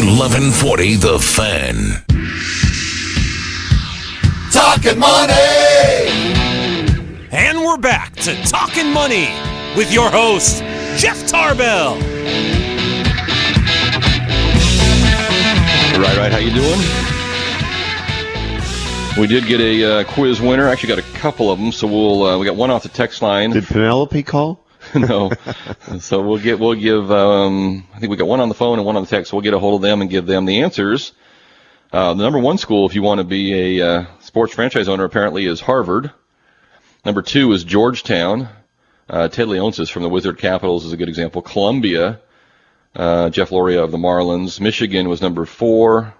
1140 The Fan. Talkin Money! And we're back to Talkin Money with your host, Jeff Tarbell. Right, how you doing? We did get a quiz winner. Actually got a couple of them, so we got one off the text line. Did Penelope call? No. So we'll give I think we got one on the phone and one on the text, so we'll get a hold of them and give them the answers. The number one school, if you want to be a sports franchise owner, apparently is Harvard. Number 2 is Georgetown. Ted Leonsis from the Wizard Capitals is a good example. Columbia, Jeff Loria of the Marlins. Michigan was number 4.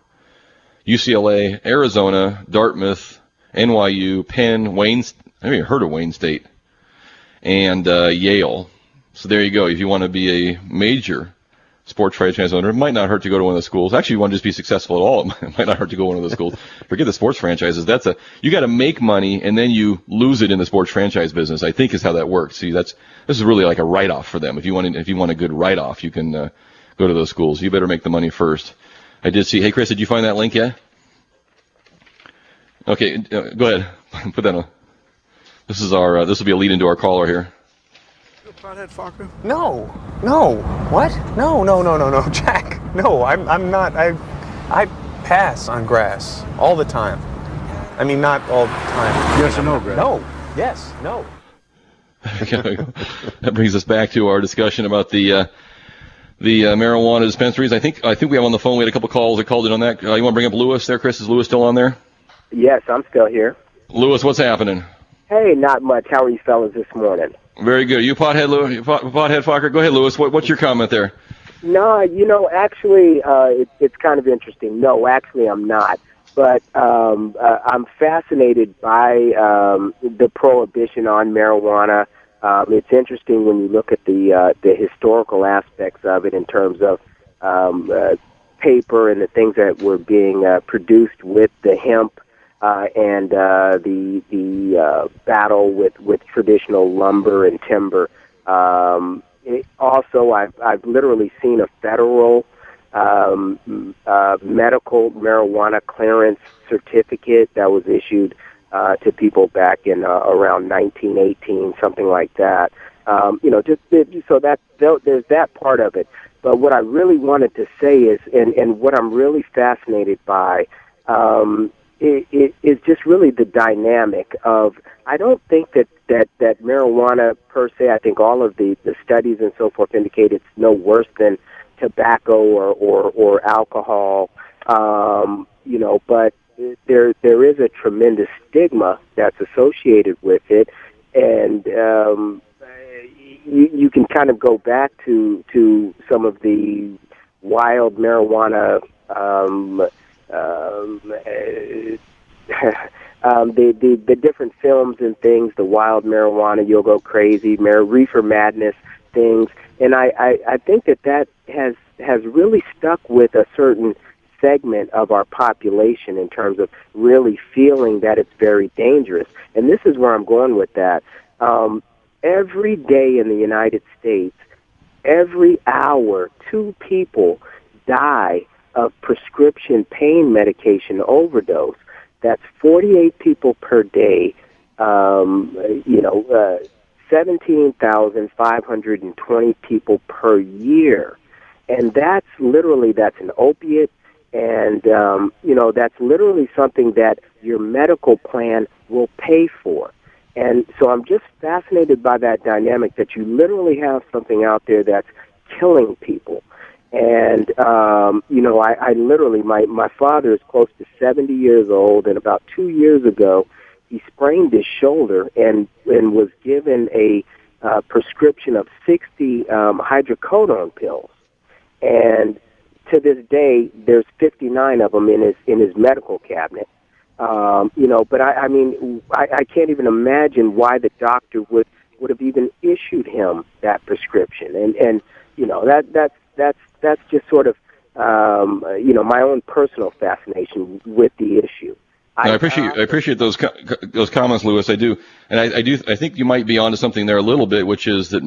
UCLA, Arizona, Dartmouth, NYU, Penn, Wayne. I haven't even heard of Wayne State. And Yale. So there you go. If you want to be a major sports franchise owner, it might not hurt to go to one of the schools. Actually, you want to just be successful at all, it might not hurt to go to one of the schools. Forget the sports franchises. You got to make money and then you lose it in the sports franchise business, I think is how that works. See, this is really like a write-off for them. If you want a good write-off, you can go to those schools. You better make the money first. I did see. Hey, Chris, did you find that link yet? Okay, go ahead. Put that on. This will be a lead into our caller here. Pothead fucker? No. What? No, Jack. No, I'm not. I pass on grass all the time. I mean, not all the time. Yes or no, Greg? No. Yes. No. That brings us back to our discussion about the marijuana dispensaries. I think we have on the phone. We had a couple calls that called in on that. You want to bring up Lewis there, Chris? Is Lewis still on there? Yes, I'm still here. Lewis, what's happening? Hey, not much. How are you fellas this morning? Very good. You pothead, Lewis, pothead fucker. Go ahead, Lewis. What's your comment there? No, actually, it's kind of interesting. No, actually, I'm not. But I'm fascinated by the prohibition on marijuana. It's interesting when you look at the historical aspects of it in terms of paper and the things that were being produced with the hemp. And the battle with traditional lumber and timber. Also, I've literally seen a federal medical marijuana clearance certificate that was issued to people back in around 1918, something like that. So there's that part of it. But what I really wanted to say is, and what I'm really fascinated by. It's just really the dynamic of, I don't think that marijuana per se, I think all of the studies and so forth indicate it's no worse than tobacco or alcohol, but there is a tremendous stigma that's associated with it, and you can kind of go back to some of the wild marijuana the different films and things, the wild marijuana, You'll Go Crazy, Reefer Madness things, and I think that has really stuck with a certain segment of our population in terms of really feeling that it's very dangerous. And this is where I'm going with that. Every day in the United States, every hour, 2 people die of prescription pain medication overdose. That's 48 people per day, 17,520 people per year. And that's an opiate, and, that's literally something that your medical plan will pay for. And so I'm just fascinated by that dynamic, that you literally have something out there that's killing people. And, I literally, my father is close to 70 years old, and about 2 years ago, he sprained his shoulder and was given a prescription of 60 hydrocodone pills. And to this day, there's 59 of them in his medical cabinet. But I can't even imagine why the doctor would have even issued him that prescription. And that's just sort of, my own personal fascination with the issue. I appreciate those comments, Lewis. I do, and I think you might be onto something there a little bit, which is that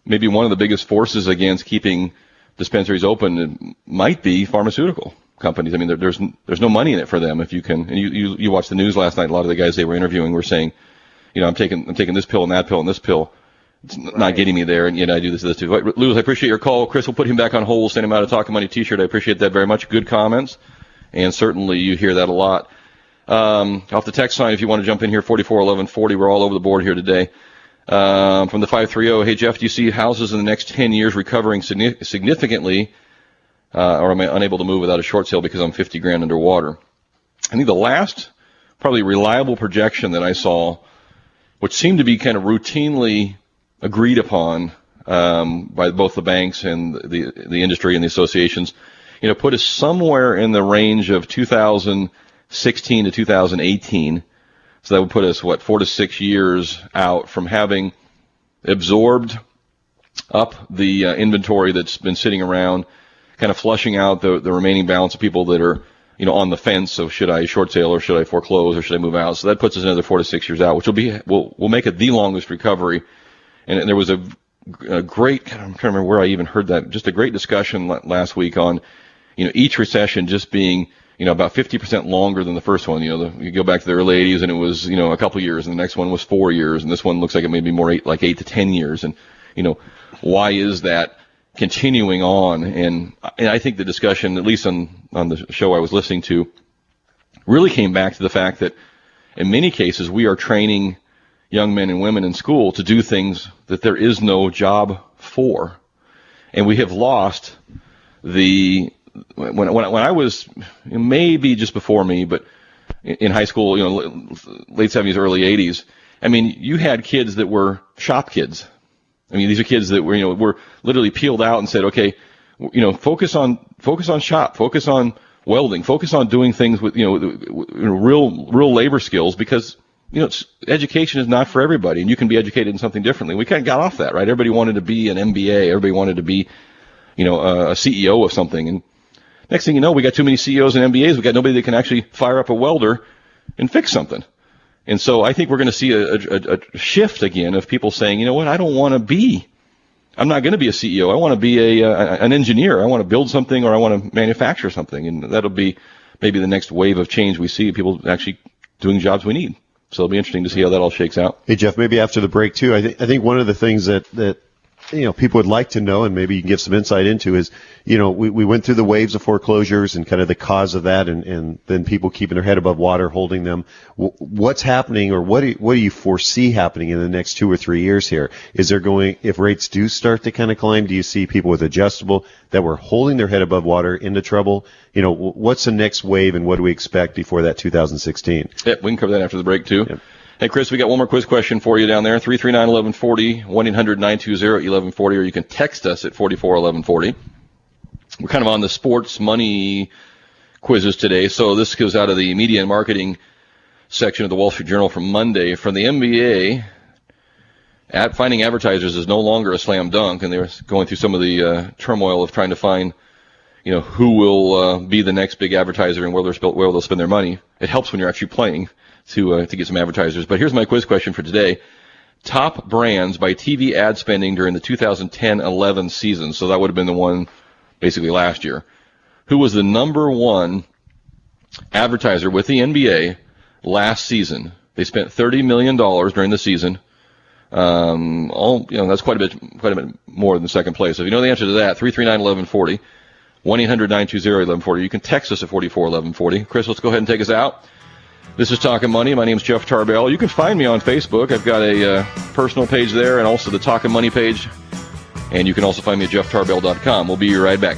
maybe one of the biggest forces against keeping dispensaries open, it might be pharmaceutical companies. I mean, there's no money in it for them if you can. And you watched the news last night. A lot of the guys they were interviewing were saying, I'm taking this pill and that pill and this pill. It's not getting me there, and yet I do this too. Lewis, I appreciate your call. Chris, we'll put him back on hold. Send him out a Talkin Money T-shirt. I appreciate that very much. Good comments, and certainly you hear that a lot. Off the text line, if you want to jump in here, 441140. We're all over the board here today. From the 530, hey Jeff, do you see houses in the next 10 years recovering significantly, or am I unable to move without a short sale because I'm 50 grand underwater? I think the last probably reliable projection that I saw, which seemed to be kind of routinely agreed upon by both the banks and the industry and the associations, put us somewhere in the range of 2016 to 2018. So that would put us, 4 to 6 years out from having absorbed up the inventory that's been sitting around, kind of flushing out the remaining balance of people that are, on the fence of should I short sale or should I foreclose or should I move out. So that puts us another 4 to 6 years out, which will make it the longest recovery. And there was a great, I'm trying to remember where I even heard that, just a great discussion last week on, each recession just being, about 50% longer than the first one. You go back to the early 80s and it was, a couple of years, and the next one was 4 years, and this one looks like it may be more 8 to 10 years. And, why is that continuing on? And I think the discussion, at least on the show I was listening to, really came back to the fact that in many cases we are training young men and women in school to do things that there is no job for. And we have lost when I was, maybe just before me, but in high school, late 70s, early 80s, I mean, you had kids that were shop kids. I mean, these are kids that were literally peeled out and said, okay, focus on shop, focus on welding, focus on doing things with, real labor skills, because education is not for everybody, and you can be educated in something differently. We kind of got off that, right? Everybody wanted to be an MBA. Everybody wanted to be, a CEO of something. And next thing you know, we got too many CEOs and MBAs. We got nobody that can actually fire up a welder and fix something. And so I think we're going to see a shift again of people saying, I'm not going to be a CEO. I want to be an engineer. I want to build something, or I want to manufacture something. And that'll be maybe the next wave of change we see, people actually doing jobs we need. So it'll be interesting to see how that all shakes out. Hey, Jeff, maybe after the break, too, I think one of the things that people would like to know, and maybe you can give some insight into, is, we went through the waves of foreclosures and kind of the cause of that, and then people keeping their head above water, holding them. What's happening, or what do you foresee happening in the next 2 or 3 years here? If rates do start to kind of climb, do you see people with adjustable that were holding their head above water into trouble? What's the next wave, and what do we expect before that 2016? Yeah, we can cover that after the break, too. Yep. Hey, Chris, we got one more quiz question for you down there, 339-1140, 1-800-920-1140, or you can text us at 441140. We're kind of on the sports money quizzes today, so this goes out of the media and marketing section of the Wall Street Journal from Monday. From the NBA, finding advertisers is no longer a slam dunk, and they're going through some of the turmoil of trying to find, who will be the next big advertiser and where they'll spend their money. It helps when you're actually playing to get some advertisers. But here's my quiz question for today. Top brands by TV ad spending during the 2010-11 season. So that would have been the one basically last year. Who was the number one advertiser with the NBA last season? They spent $30 million during the season. That's quite a bit more than second place. So if you know the answer to that, 339-1140, 1-800-920-1140. You can text us at 441140. Chris, let's go ahead and take us out. This is Talkin Money. My name is Jeff Tarbell. You can find me on Facebook. I've got a personal page there, and also the Talkin Money page. And you can also find me at jefftarbell.com. We'll be right back.